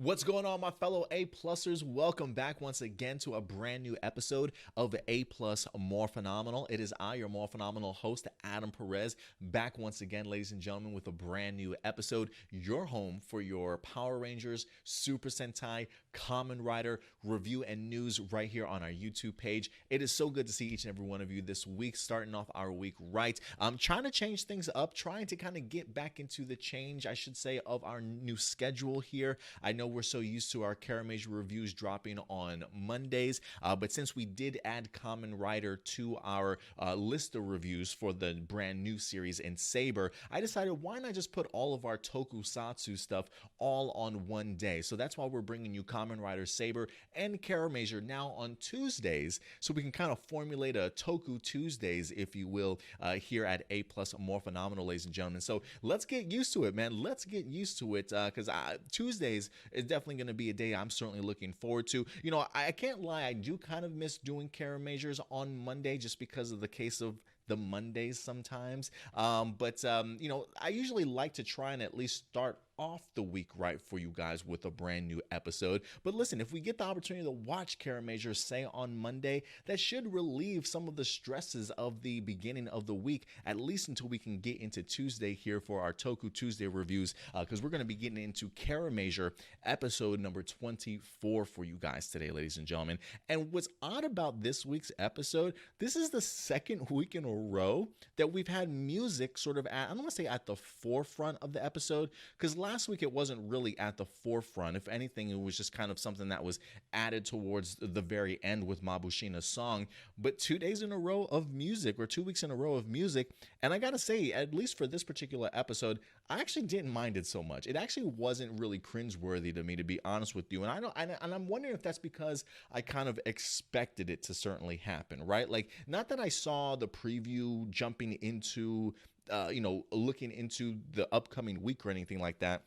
What's going on, my fellow A-Plusers? Welcome back once again to a brand new episode of A-Plus Morphinominal. It is I, your Morphinominal host, Adam Perez, back once again, ladies and gentlemen, with a brand new episode. Your home for your Power Rangers, Super Sentai, Kamen Rider review and news right here on our YouTube page. It is so good to see each and every one of you this week, starting off our week right. I'm trying to change things up, trying to kind of get back into the change, I should say, of our new schedule here. I know we're so used to our Kiramager reviews dropping on Mondays, but since we did add Kamen Rider to our list of reviews for the brand new series in Saber, I decided why not just put all of our tokusatsu stuff all on one day. So that's why we're bringing you Kamen Rider Saber and Kiramager now on Tuesdays, so we can kind of formulate a Toku Tuesdays, if you will, here at A-Plus Morphinominal, ladies and gentlemen. So let's get used to it, man. Let's get used to it, because Tuesdays is definitely going to be a day I'm certainly looking forward to. You know, I can't lie, I do kind of miss doing Kiramagers on Monday just because of the case of the Mondays sometimes. You know, I usually like to try and at least start off the week right for you guys with a brand new episode. But listen, if we get the opportunity to watch Kiramager, say on Monday, that should relieve some of the stresses of the beginning of the week, at least until we can get into Tuesday here for our Toku Tuesday reviews, because we're going to be getting into Kiramager episode number 24 for you guys today, ladies and gentlemen. And what's odd about this week's episode, this is the second week in a row that we've had music sort of at, I don't want to say at the forefront of the episode, because last week it wasn't really at the forefront. If anything, it was just kind of something that was added towards the very end with Mabushina's song. But 2 days in a row of music, or 2 weeks in a row of music, and I gotta say, at least for this particular episode, I actually didn't mind it so much. It actually wasn't really cringeworthy to me, to be honest with you. And I'm wondering if that's because I kind of expected it to certainly happen, right? Like, not that I saw the preview jumping into you know, looking into the upcoming week or anything like that.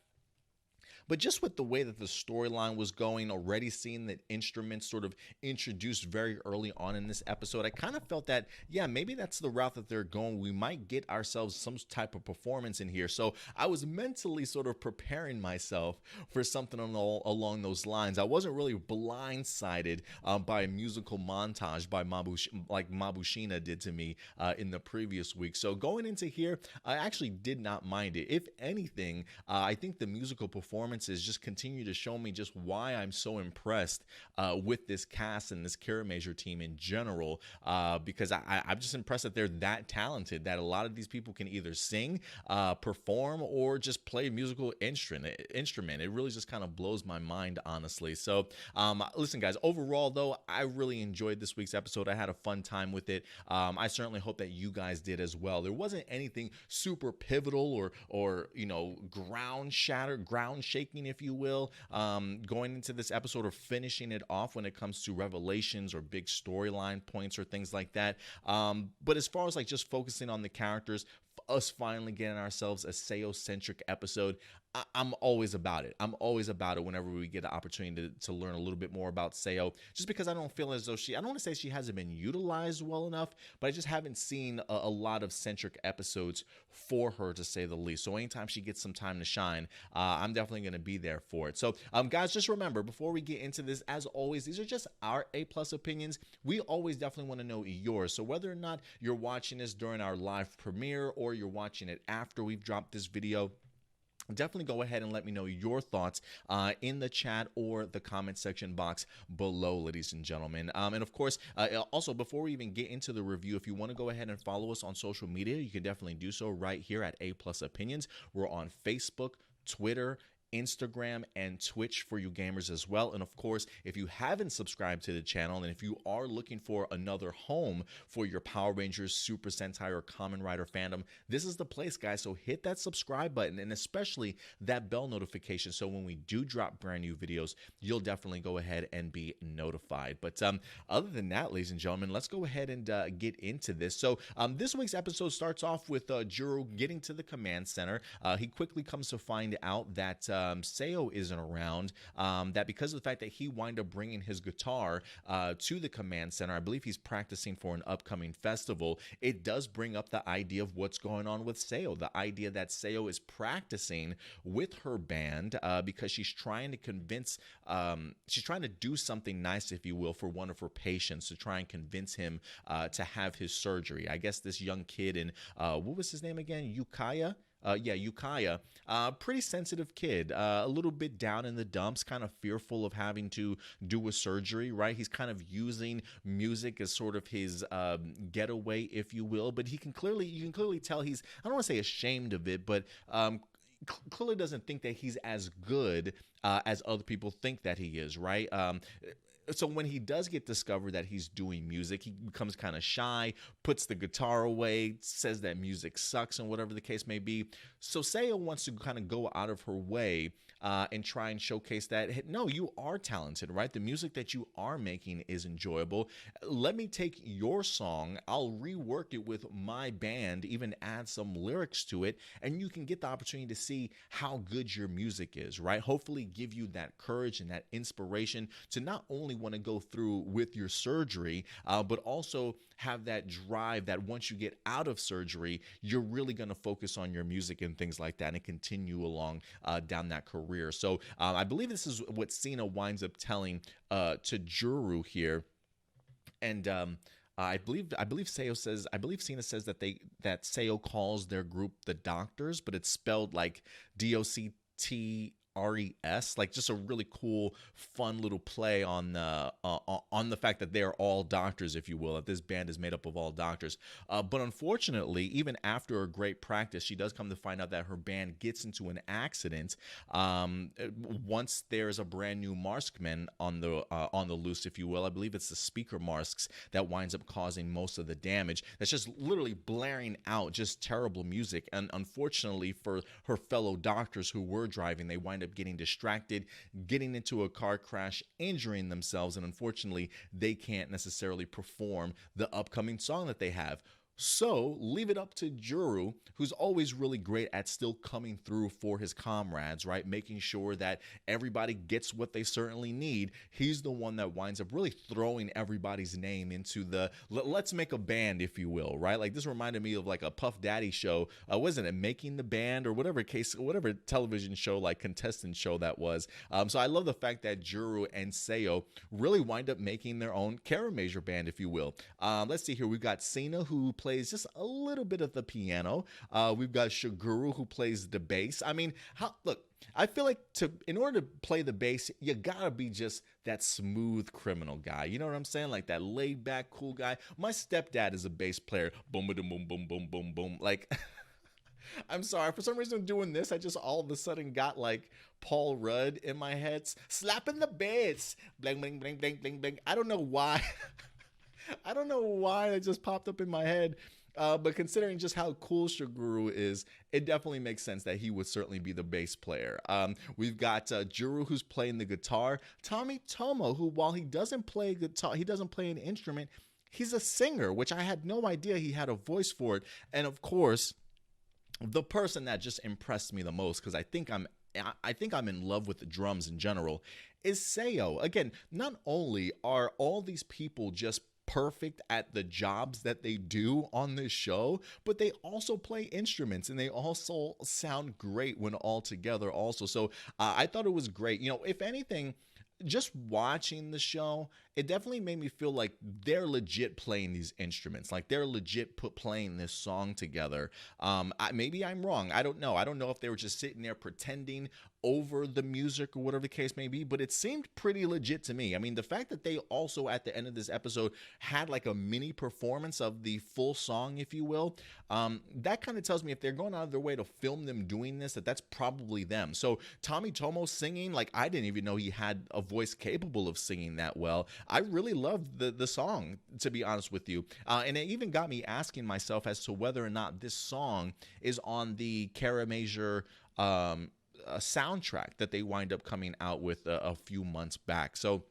But just with the way that the storyline was going, already seeing the instruments sort of introduced very early on in this episode, I kind of felt that, yeah, maybe that's the route that they're going. We might get ourselves some type of performance in here. So I was mentally sort of preparing myself for something along those lines. I wasn't really blindsided by a musical montage by like Mabushina did to me in the previous week. So going into here, I actually did not mind it. If anything, I think the musical performances just continue to show me just why I'm so impressed with this cast and this Kiramager team in general, because I'm just impressed that they're that talented, that a lot of these people can either sing, perform, or just play a musical instrument. It really just kind of blows my mind, honestly. So listen, guys, overall though, I really enjoyed this week's episode. I had a fun time with it. I certainly hope that you guys did as well. There wasn't anything super pivotal or you know, ground shaking, if you will, going into this episode or finishing it off when it comes to revelations or big storyline points or things like that. But as far as like just focusing on the characters, us finally getting ourselves a Sayo-centric episode, I'm always about it. I'm always about it whenever we get an opportunity to learn a little bit more about Sayo, just because I don't feel as though I don't want to say she hasn't been utilized well enough, but I just haven't seen a lot of centric episodes for her, to say the least. So anytime she gets some time to shine, I'm definitely going to be there for it. So guys, just remember, before we get into this, as always, these are just our A-plus opinions. We always definitely want to know yours. So whether or not you're watching this during our live premiere or you're watching it after we've dropped this video, definitely go ahead and let me know your thoughts in the chat or the comment section box below, ladies and gentlemen. And of course, also, before we even get into the review, if you want to go ahead and follow us on social media, you can definitely do so right here at A-Plus Opinions. We're on Facebook, Twitter, Instagram, and Twitch for you gamers as well. And of course, if you haven't subscribed to the channel, and if you are looking for another home for your Power Rangers, Super Sentai, or Kamen Rider fandom, this is the place, guys. So hit that subscribe button, and especially that bell notification, so when we do drop brand new videos, you'll definitely go ahead and be notified. But other than that, ladies and gentlemen, let's go ahead and get into this. So this week's episode starts off with Juro getting to the command center. He quickly comes to find out that Sayo isn't around, that because of the fact that he wind up bringing his guitar to the command center, I believe he's practicing for an upcoming festival, it does bring up the idea of what's going on with Sayo. The idea that Sayo is practicing with her band because she's trying to convince, she's trying to do something nice, if you will, for one of her patients to try and convince him to have his surgery. I guess this young kid in, what was his name again? Yukaya? Yukaya, pretty sensitive kid, a little bit down in the dumps, kind of fearful of having to do a surgery, right? He's kind of using music as sort of his getaway, if you will, but you can clearly tell he's, I don't want to say ashamed of it, but clearly doesn't think that he's as good as other people think that he is, right? So when he does get discovered that he's doing music, he becomes kind of shy, puts the guitar away, says that music sucks and whatever the case may be. So Sayo wants to kind of go out of her way and try and showcase that, no, you are talented, right? The music that you are making is enjoyable. Let me take your song, I'll rework it with my band, even add some lyrics to it, and you can get the opportunity to see how good your music is, right? Hopefully give you that courage and that inspiration to not only want to go through with your surgery, but also have that drive that once you get out of surgery, you're really going to focus on your music and things like that and continue along down that career. So I believe this is what Cena winds up telling to Juru here. And I believe Sayo says, I believe Cena says that Sayo calls their group the Doctors, but it's spelled like DOCTRES, like just a really cool, fun little play on the fact that they're all doctors, if you will, that this band is made up of all doctors. But unfortunately, even after a great practice, she does come to find out that her band gets into an accident. Once there's a brand new Marskman on the loose, if you will, I believe it's the speaker Marsks that winds up causing most of the damage. That's just literally blaring out just terrible music. And unfortunately for her fellow doctors who were driving, they wind up getting distracted, getting into a car crash, injuring themselves, and unfortunately they can't necessarily perform the upcoming song that they have. So leave it up to Juru, who's always really great at still coming through for his comrades, right? Making sure that everybody gets what they certainly need. He's the one that winds up really throwing everybody's name into the let's make a band, if you will, right? Like this reminded me of like a Puff Daddy show. Wasn't it Making the Band or whatever television show, like contestant show that was. So I love the fact that Juru and Sayo really wind up making their own Kiramager band, if you will. Let's see here. We've got Cena, who plays just a little bit of the piano. We've got Shiguru, who plays the bass. I mean, look, I feel like in order to play the bass, you gotta be just that smooth criminal guy. You know what I'm saying? Like that laid back, cool guy. My stepdad is a bass player. Boom, boom, boom, boom, boom, boom, boom. Like, I'm sorry. For some reason, doing this, I just all of a sudden got like Paul Rudd in my head, slapping the bass. Bling, bling, bling, bling, bling, bling. I don't know why. I don't know why it just popped up in my head. But considering just how cool Shiguru is, it definitely makes sense that he would certainly be the bass player. We've got Juru, who's playing the guitar. Tomo, who, while he doesn't play guitar, he doesn't play an instrument, he's a singer, which I had no idea he had a voice for it. And of course, the person that just impressed me the most, because I think I'm in love with the drums in general, is Sayo. Again, not only are all these people just perfect at the jobs that they do on this show, but they also play instruments and they also sound great when all together also. So I thought it was great. You know, if anything, just watching the show, it definitely made me feel like they're legit playing these instruments, like they're legit playing this song together. Maybe I'm wrong. I don't know. I don't know if they were just sitting there pretending over the music or whatever the case may be, but it seemed pretty legit to me. I mean, the fact that they also at the end of this episode had like a mini performance of the full song, if you will, that kind of tells me if they're going out of their way to film them doing this, that's probably them. So Tomo singing, like I didn't even know he had a voice capable of singing that well. I really loved the song, to be honest with you. And it even got me asking myself as to whether or not this song is on the Kiramager a soundtrack that they wind up coming out with a few months back. So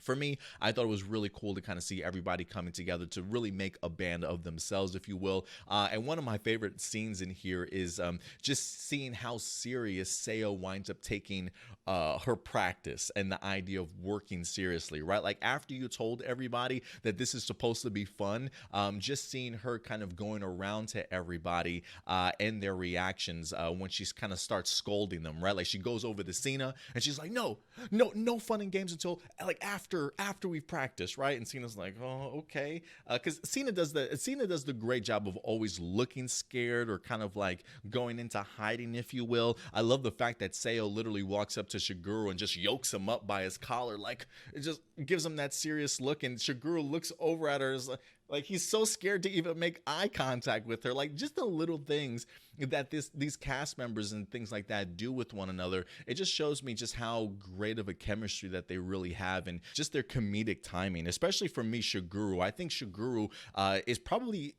For me, I thought it was really cool to kind of see everybody coming together to really make a band of themselves, if you will. And one of my favorite scenes in here is just seeing how serious Sayo winds up taking her practice and the idea of working seriously, right? Like after you told everybody that this is supposed to be fun, just seeing her kind of going around to everybody and their reactions when she kind of starts scolding them, right? Like she goes over to Cena and she's like, no fun and games until like after we've practiced, right? And Cena's like, oh, okay, because Cena does the great job of always looking scared or kind of like going into hiding, if you will. I love the fact that Sayo literally walks up to Shiguru and just yokes him up by his collar, like it just gives him that serious look, and Shiguru looks over at her as like he's so scared to even make eye contact with her. Like just the little things that these cast members and things like that do with one another, it just shows me just how great of a chemistry that they really have, and just their comedic timing. Especially for me, Shiguru. I think Shiguru is probably,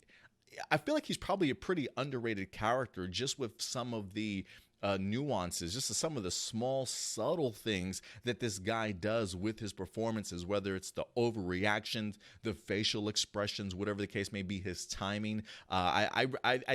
I feel like he's probably a pretty underrated character, just with some of the nuances, just some of the small, subtle things that this guy does with his performances, whether it's the overreactions, the facial expressions, whatever the case may be, his timing. I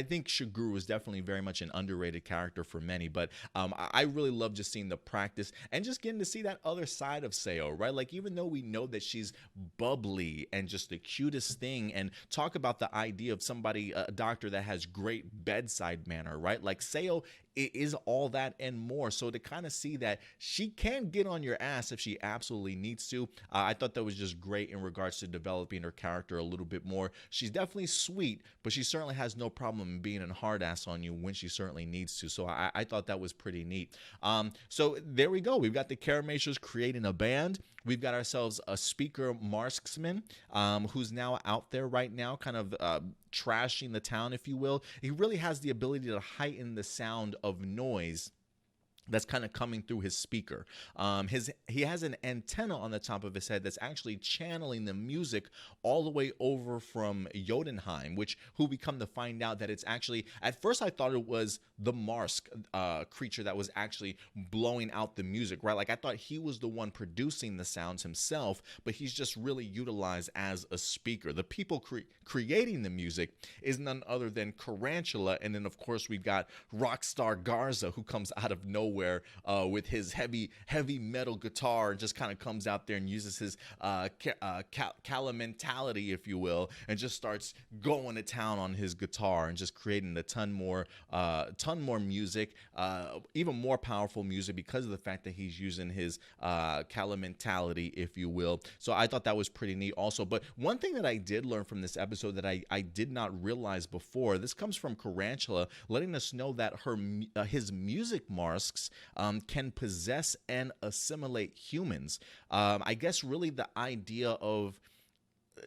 think Shiguru is definitely very much an underrated character for many, but I really love just seeing the practice and just getting to see that other side of Sayo, right? Like even though we know that she's bubbly and just the cutest thing, and talk about the idea of somebody, a doctor that has great bedside manner, right? Like Sayo is all that and more. So to kind of see that she can get on your ass if she absolutely needs to, I thought that was just great in regards to developing her character a little bit more. She's definitely sweet, but she certainly has no problem being a hard ass on you when she certainly needs to. So I thought that was pretty neat. So there we go. We've got the Kiramagers creating a band. We've got ourselves a speaker marksman who's now out there right now, kind of trashing the town, if you will. He really has the ability to heighten the sound of noise that's kind of coming through his speaker. He has an antenna on the top of his head that's actually channeling the music all the way over from Jotunheim, who we come to find out that it's actually, at first I thought it was the Marsk creature that was actually blowing out the music, right? Like I thought he was the one producing the sounds himself, but he's just really utilized as a speaker. The people creating the music is none other than Tarantula, and then of course we've got Rockstar Garza, who comes out of nowhere with his heavy metal guitar, and just kind of comes out there and uses his calimentality, if you will, and just starts going to town on his guitar and just creating a ton more music, even more powerful music, because of the fact that he's using his calimentality, if you will. So I thought that was pretty neat also. But one thing that I did learn from this episode that I did not realize before, this comes from Tarantula letting us know that his music masks can possess and assimilate humans. I guess really the idea of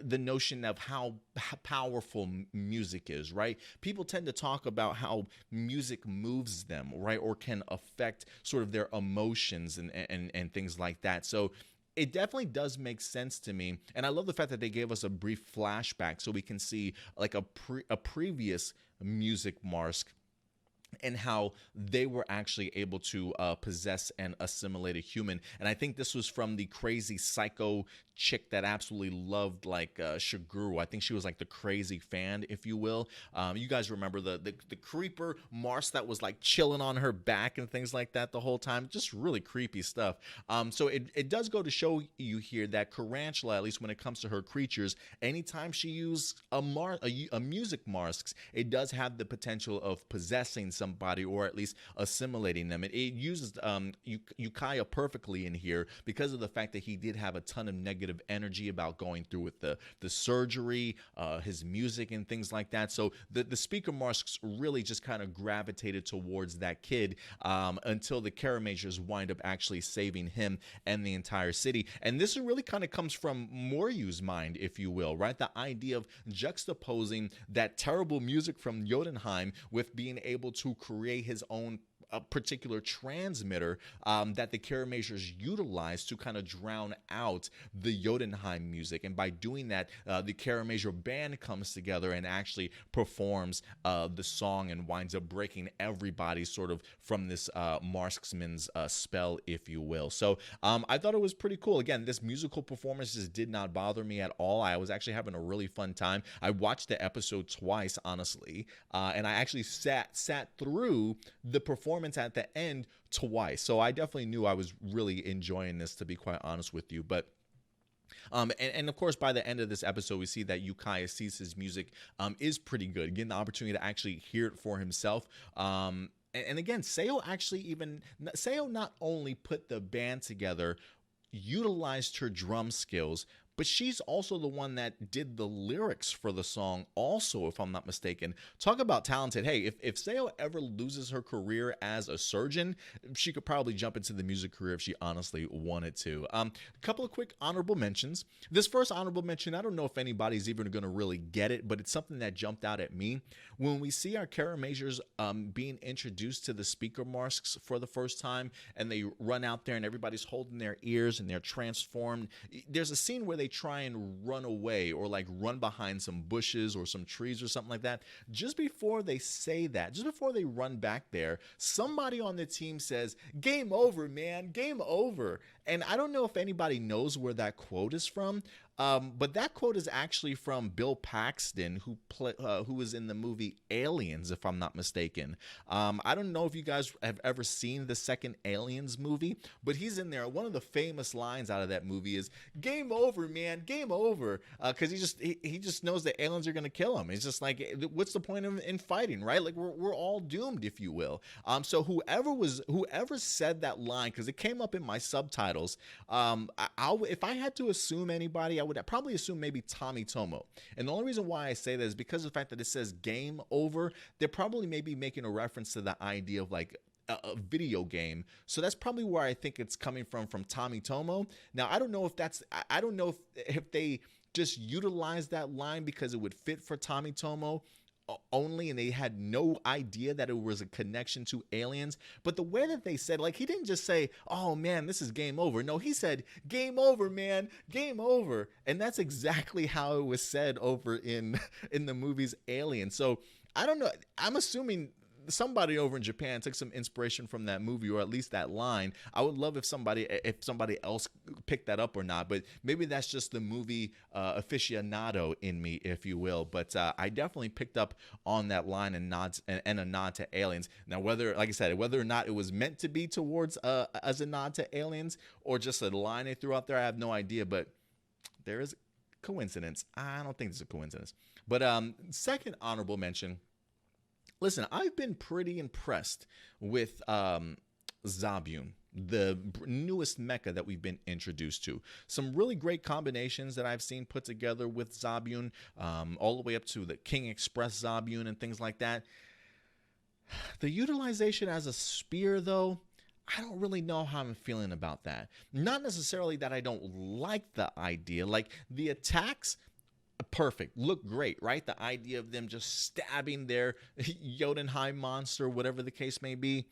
the notion of how powerful music is, right? People tend to talk about how music moves them, right? Or can affect sort of their emotions and things like that. So it definitely does make sense to me. And I love the fact that they gave us a brief flashback so we can see like a previous music mask and how they were actually able to possess and assimilate a human. And I think this was from the crazy psycho chick that absolutely loved like Shiguru. I think she was like the crazy fan, if you will. You guys remember the creeper Mars that was like chilling on her back and things like that the whole time. Just really creepy stuff. So it does go to show you here that Tarantula, at least when it comes to her creatures, anytime she uses a music masks, it does have the potential of possessing somebody, or at least assimilating them. It uses Ukiah perfectly in here because of the fact that he did have a ton of negative energy about going through with the surgery, his music and things like that. So the speaker masks really just kind of gravitated towards that kid until the Kiramagers wind up actually saving him and the entire city. And this really kind of comes from Moryu's mind, if you will, right? The idea of juxtaposing that terrible music from Jotunheim with being able to create his own a particular transmitter that the Kiramagers utilize to kind of drown out the Jotunheim music. And by doing that, the Kiramager band comes together and actually performs the song and winds up breaking everybody sort of from this marksman's spell, if you will. So I thought it was pretty cool. Again, this musical performance just did not bother me at all. I was actually having a really fun time. I watched the episode twice, honestly, and I actually sat through the performance at the end twice. So I definitely knew I was really enjoying this, to be quite honest with you. But and of course, by the end of this episode, we see that Yukai Asise's music is pretty good. Getting the opportunity to actually hear it for himself. And again, Sayo not only put the band together, utilized her drum skills, but she's also the one that did the lyrics for the song also, if I'm not mistaken. Talk about talented. Hey, if Sayo ever loses her career as a surgeon, she could probably jump into the music career if she honestly wanted to. A couple of quick honorable mentions. This first honorable mention, I don't know if anybody's even going to really get it, but it's something that jumped out at me. When we see our Kiramagers being introduced to the speaker masks for the first time, and they run out there and everybody's holding their ears and they're transformed, there's a scene where they try and run away or like run behind some bushes or some trees or something like that. Just before they say that, just before they run back there, somebody on the team says, "Game over, man, game over." And I don't know if anybody knows where that quote is from, but that quote is actually from Bill Paxton, who was in the movie Aliens, if I'm not mistaken. I don't know if you guys have ever seen the second Aliens movie, but he's in there. One of the famous lines out of that movie is "Game over, man, game over," because he just knows that aliens are gonna kill him. It's just like, what's the point in fighting, right? Like we're all doomed, if you will. So whoever said that line, because it came up in my subtitles, if I had to assume anybody, I would probably assume maybe Tommy Tomo. And the only reason why I say that is because of the fact that it says "game over." They're probably maybe making a reference to the idea of like a video game. So that's probably where I think it's coming from Tommy Tomo. Now, I don't know if they just utilized that line because it would fit for Tommy Tomo only, and they had no idea that it was a connection to aliens. But the way that they said, like, he didn't just say, "Oh man, this is game over." No, he said, "Game over, man, game over." And that's exactly how it was said over in the movie's Alien. So I don't know, I'm assuming somebody over in Japan took some inspiration from that movie, or at least that line. I would love if somebody else picked that up or not, but maybe that's just the movie aficionado in me, if you will. But I definitely picked up on that line and a nod to aliens. Now, whether or not it was meant to be towards as a nod to aliens or just a line they threw out there, I have no idea. But there is a coincidence. I don't think it's a coincidence. But second honorable mention. Listen, I've been pretty impressed with Zabyun, the newest mecha that we've been introduced to. Some really great combinations that I've seen put together with Zabyun, all the way up to the King Express Zabyun and things like that. The utilization as a spear, though, I don't really know how I'm feeling about that. Not necessarily that I don't like the idea. Like, the attacks, perfect, look great, right? The idea of them just stabbing their Jotunheim monster, whatever the case may be.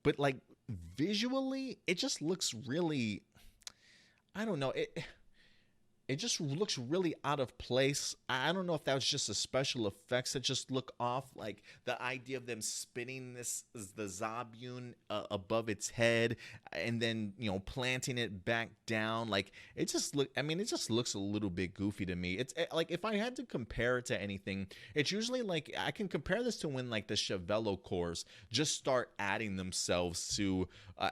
But like visually, it just looks really, I don't know, it just looks really out of place. I don't know if that was just the special effects that just look off, like the idea of them spinning the Zabyun above its head and then, planting it back down. Like, it just looks a little bit goofy to me. It's like, if I had to compare it to anything, it's usually like, I can compare this to when like the Chevello cores just start adding themselves to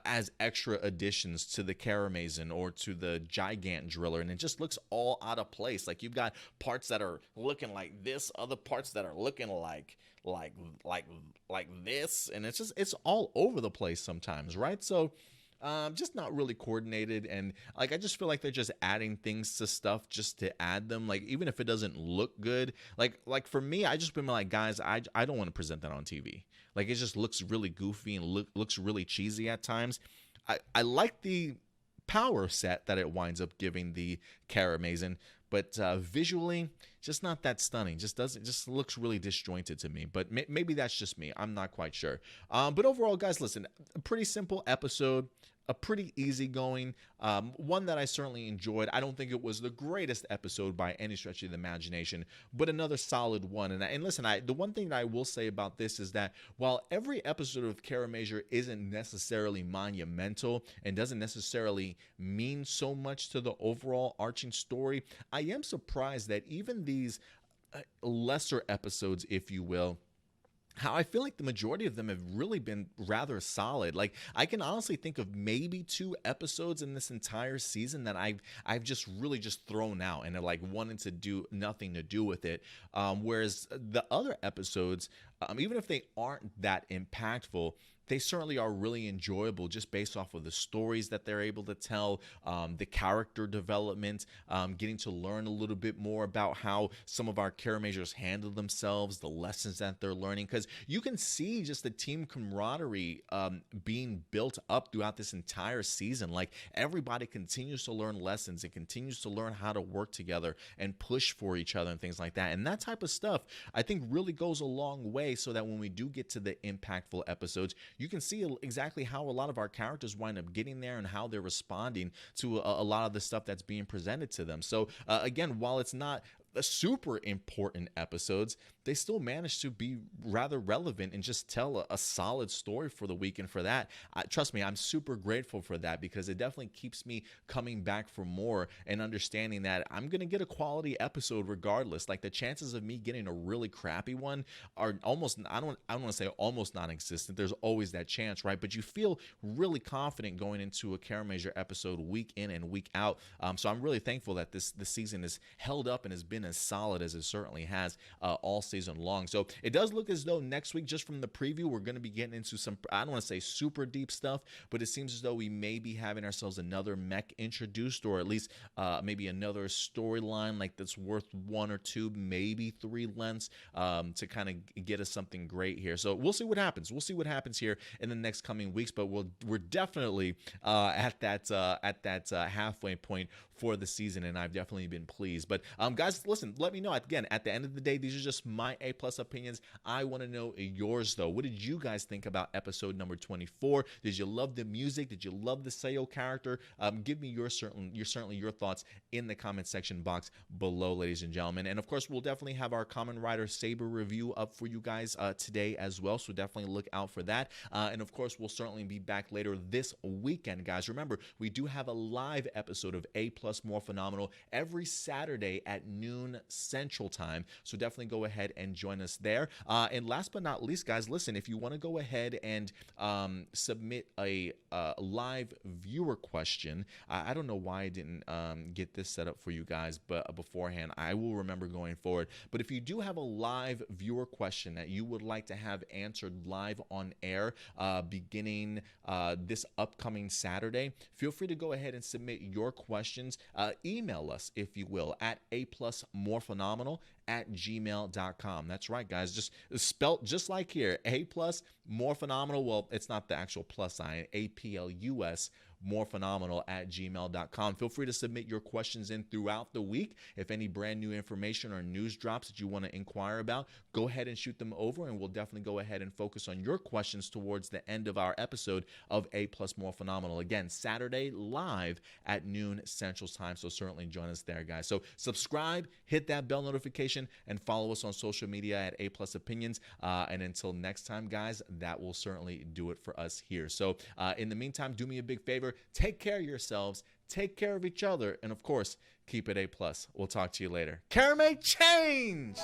as extra additions to the Karamazin or to the Gigant Driller, and it just looks all out of place. Like, you've got parts that are looking like this, other parts that are looking like this, and it's all over the place sometimes, right? So just not really coordinated, and like, I just feel like they're just adding things to stuff just to add them. Like, even if it doesn't look good, like for me, I just been like, guys, I don't want to present that on TV. Like, it just looks really goofy and looks really cheesy at times. I like the power set that it winds up giving the Kiramager. But visually, just not that stunning. Just looks really disjointed to me. But maybe that's just me. I'm not quite sure. But overall, guys, listen, a pretty simple episode. A pretty easygoing one that I certainly enjoyed. I don't think it was the greatest episode by any stretch of the imagination, but another solid one. And listen, the one thing that I will say about this is that while every episode of Kiramager isn't necessarily monumental and doesn't necessarily mean so much to the overall arching story, I am surprised that even these lesser episodes, if you will, how I feel like the majority of them have really been rather solid. Like, I can honestly think of maybe 2 episodes in this entire season that I've just really just thrown out and are like wanting to do nothing to do with it. Whereas the other episodes, even if they aren't that impactful, they certainly are really enjoyable just based off of the stories that they're able to tell, the character development, getting to learn a little bit more about how some of our Kiramagers handle themselves, the lessons that they're learning, because you can see just the team camaraderie being built up throughout this entire season. Like, everybody continues to learn lessons and continues to learn how to work together and push for each other and things like that. And that type of stuff, I think, really goes a long way so that when we do get to the impactful episodes, you can see exactly how a lot of our characters wind up getting there and how they're responding to a lot of the stuff that's being presented to them. So again, while it's not super important episodes, they still managed to be rather relevant and just tell a solid story for the week. And for that, trust me, I'm super grateful for that, because it definitely keeps me coming back for more and understanding that I'm going to get a quality episode regardless. Like, the chances of me getting a really crappy one are almost, I don't want to say almost non-existent. There's always that chance, right? But you feel really confident going into a Kiramager episode week in and week out. So I'm really thankful that this season is held up and has been as solid as it certainly has all season long. So it does look as though next week, just from the preview, we're going to be getting into some, I don't want to say super deep stuff, but it seems as though we may be having ourselves another mech introduced, or at least maybe another storyline like that's worth 1 or 2, maybe 3 lengths to kind of get us something great here. So we'll see what happens. We'll see what happens here in the next coming weeks, but we're definitely at that halfway point for the season, and I've definitely been pleased. But guys, listen, let me know. Again, at the end of the day, these are just my A+ opinions. I want to know yours, though. What did you guys think about episode number 24? Did you love the music? Did you love the Sayo character? Give me your thoughts in the comment section box below, ladies and gentlemen. And of course, we'll definitely have our Kamen Rider Saber review up for you guys today as well, so definitely look out for that. And of course, we'll certainly be back later this weekend, guys. Remember, we do have a live episode of A+ Morphinominal every Saturday at noon Central Time, so definitely go ahead and join us there. And last but not least, guys, listen, if you want to go ahead and submit a live viewer question, I don't know why I didn't get this set up for you guys, but beforehand, I will remember going forward. But if you do have a live viewer question that you would like to have answered live on air beginning this upcoming Saturday, feel free to go ahead and submit your questions. Email us, if you will, at aplusmorphinominal@gmail.com. That's right, guys. Just spelt just like here. aplusmorphinominal. Well, it's not the actual plus sign. APLUS morphinominal@gmail.com. Feel free to submit your questions in throughout the week. If any brand new information or news drops that you want to inquire about, go ahead and shoot them over, and we'll definitely go ahead and focus on your questions towards the end of our episode of A+ Morphinominal. Again, Saturday live at noon Central Time, so certainly join us there, guys. So subscribe, hit that bell notification, and follow us on social media at A+ Opinions. And until next time, guys, that will certainly do it for us here. So in the meantime, do me a big favor. Take care of yourselves, take care of each other, and of course, keep it A+. We'll talk to you later. Kirame change!